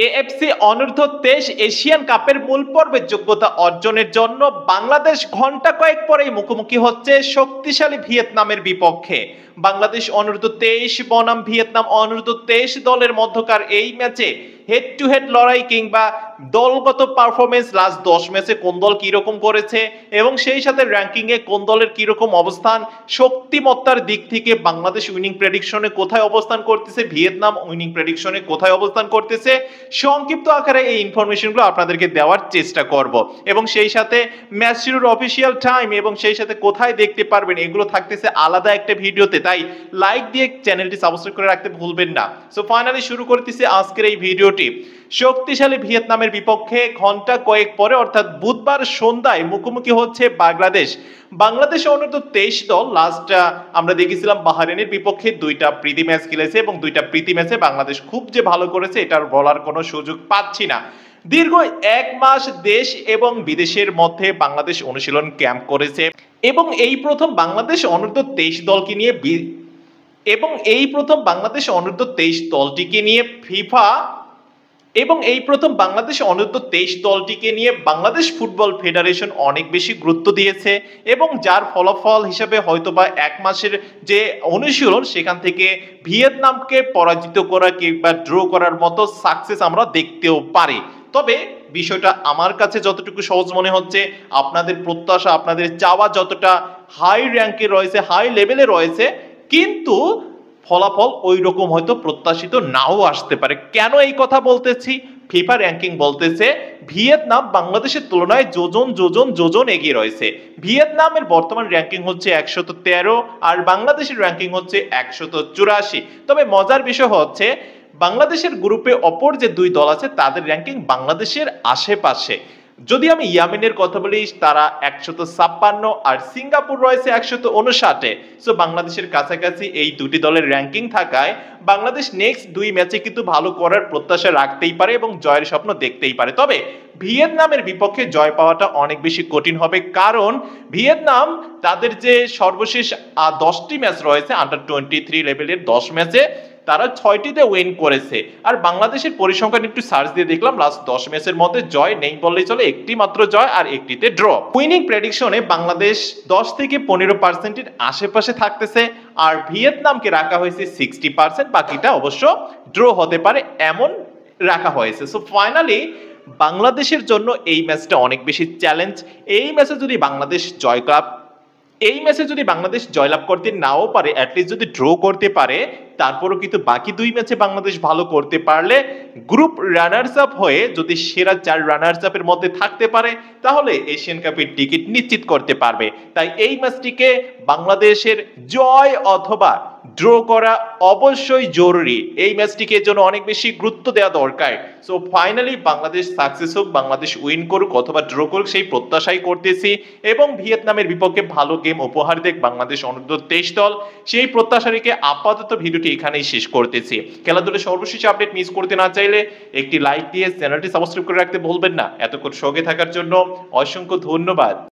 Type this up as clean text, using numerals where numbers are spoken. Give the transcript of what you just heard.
AFC অনূর্ধ্ব 23 Asian কাপের মূল পর্বের যোগ্যতা অর্জনের জন্য বাংলাদেশ ঘন্টা কয়েক পরেই মুখোমুখি হচ্ছে শক্তিশালী ভিয়েতনামের বিপক্ষে। বাংলাদেশ অনূর্ধ্ব 23 বনাম ভিয়েতনাম অনূর্ধ্ব 23 দলের মধ্যকার এই ম্যাচে হেড টু হেড লড়াই কিংবা দলগত পারফরমেন্স লাস্ট 10 ম্যাচে কোন দল কি রকম করেছে এবং সেই সাথে র্যাঙ্কিং এ কোন দলের কি রকম অবস্থান, শক্তিমত্তার দিক থেকে বাংলাদেশ উইনিং প্রেডিকশনে কোথায় অবস্থান করতেছে, ভিয়েতনাম উইনিং প্রেডিকশনে কোথায় অবস্থান করতেছে, সংক্ষিপ্ত আকারে এই ইনফরমেশনগুলো আপনাদেরকে দেওয়ার চেষ্টা করব এবং সেই সাথে ম্যাচ শুরুর অফিসিয়াল টাইম এবং সেই সাথে কোথায় দেখতে পারবেন এগুলো থাকতেছে আলাদা একটা ভিডিওতে, তাই লাইক দিয়ে চ্যানেলটি সাবস্ক্রাইব করে রাখতে ভুলবেন না। সো ফাইনালি শুরু করতেছি আজকের এই ভিডিওটি। শক্তিশালী ভিয়েতনামের বিপক্ষে ঘন্টা কয়েক পরে অর্থাৎ বুধবার সন্ধ্যায় মুখোমুখি হচ্ছে বাংলাদেশ। বাংলাদেশ অনূর্ধ্ব 23 দল লাস্ট আমরা দেখেছিলাম বাহরাইনের বিপক্ষে দুইটা প্রীতি ম্যাচ খেলেছে এবং দুইটা প্রীতি ম্যাচে বাংলাদেশ খুব যে ভালো করেছে এটার বলার কোনো সুযোগ পাচ্ছি না। দীর্ঘ এক মাস দেশ এবং বিদেশের মধ্যে বাংলাদেশ অনুশীলন ক্যাম্প করেছে এবং এই প্রথম বাংলাদেশ অনূর্ধ্ব 23 দলকে নিয়ে বাংলাদেশ অনূর্ধ্ব 23 দলটিকে নিয়ে বাংলাদেশ ফুটবল ফেডারেশন অনেক বেশি গুরুত্ব দিয়েছে এবং যার ফলাফল হিসেবে হয়তোবা এক মাসের যে অনুশীলন সেখান থেকে ভিয়েতনামকে পরাজিত করা কিংবা ড্র করার মতো সাকসেস আমরা দেখতেও পারি। তবে বিষয়টা আমার কাছে যতটুকু সহজ মনে হচ্ছে, আপনাদের প্রত্যাশা আপনাদের চাওয়া যতটা হাই র্যাঙ্কে রয়েছে, হাই লেভেলে রয়েছে, কিন্তু ফলাফল ওই রকম হয়তো প্রত্যাশিত নাও আসতে পারে। কেন এই কথা বলতেছি? ফিফা র্যাঙ্কিং বলতেছে ভিয়েতনাম বাংলাদেশের তুলনায় যোজন এগিয়ে রয়েছে। ভিয়েতনামের বর্তমান র্যাঙ্কিং হচ্ছে 113 আর বাংলাদেশের র্যাঙ্কিং হচ্ছে 184। তবে মজার বিষয় হচ্ছে বাংলাদেশের গ্রুপে অপর যে দুই দল আছে তাদের র্যাঙ্কিং বাংলাদেশের আশেপাশে। যদি আমি ইয়ামেনের কথা বলি তারা 156 আর সিঙ্গাপুর রয়েছে 159। সো বাংলাদেশের কাছাকাছি এই দুটি দলের র্যাঙ্কিং থাকায় বাংলাদেশ নেক্সট দুই ম্যাচে কিন্তু ভালো করার প্রত্যাশা রাখতেই পারে এবং জয়ের স্বপ্ন দেখতেই পারে। তবে ভিয়েতনামের বিপক্ষে জয় পাওয়াটা অনেক বেশি কঠিন হবে, কারণ ভিয়েতনাম তাদের যে সর্বশেষ 10টি ম্যাচ রয়েছে আন্ডার 23 লেভেলের 10 ম্যাচে তারা 6টিতে উইন করেছে। আর বাংলাদেশের পরিসংখ্যান একটু সার্চ দিয়ে দেখলাম লাস্ট 10 ম্যাচের মধ্যে জয় নেই বললেই চলে, একটি মাত্র জয় আর একটিতে ড্র। উইনিং প্রেডিকশনে বাংলাদেশ 10 থেকে 15% আশেপাশে থাকতেছে আর ভিয়েতনামকে রাখা হয়েছে 60%, বাকিটা অবশ্য ড্র হতে পারে এমন রাখা হয়েছে। সো ফাইনালি বাংলাদেশের জন্য এই ম্যাচটা অনেক বেশি চ্যালেঞ্জ। এই ম্যাচে যদি বাংলাদেশ জয়লাভ করতে নাও পারে, অ্যাটলিস্ট যদি ড্র করতে পারে, তারপরও কিন্তু বাকি দুই ম্যাচে বাংলাদেশ ভালো করতে পারলে গ্রুপ রানার্স আপ হয়ে যদি সেরা 4 রানার্স আপের মধ্যে থাকতে পারে তাহলে এশিয়ান কাপের টিকিট নিশ্চিত করতে পারবে। তাই এই ম্যাচটিকে বাংলাদেশের জয় অথবা ড্র করা অবশ্যই জরুরি। এই ম্যাচটিকে জন্য অনেক বেশি গুরুত্ব দেওয়া দরকার। সো ফাইনালি বাংলাদেশ সাকসেস হোক, বাংলাদেশ উইন করুক অথবা ড্র করুক সেই প্রত্যাশাই করতেছি এবং ভিয়েতনামের বিপক্ষে ভালো গেম উপহার দেখ বাংলাদেশ অনূর্ধ্ব 23 দল, সেই প্রত্যাশা রেখে আপাতত ভিডিওটি এখানেই শেষ করতেছি। খেলাধুলার সর্বশেষ আপডেট মিস করতে না চাইলে একটি লাইক দিয়ে চ্যানেলটি সাবস্ক্রাইব করে রাখতে ভুলবেন না। এতক্ষণ সঙ্গে থাকার জন্য অসংখ্য ধন্যবাদ।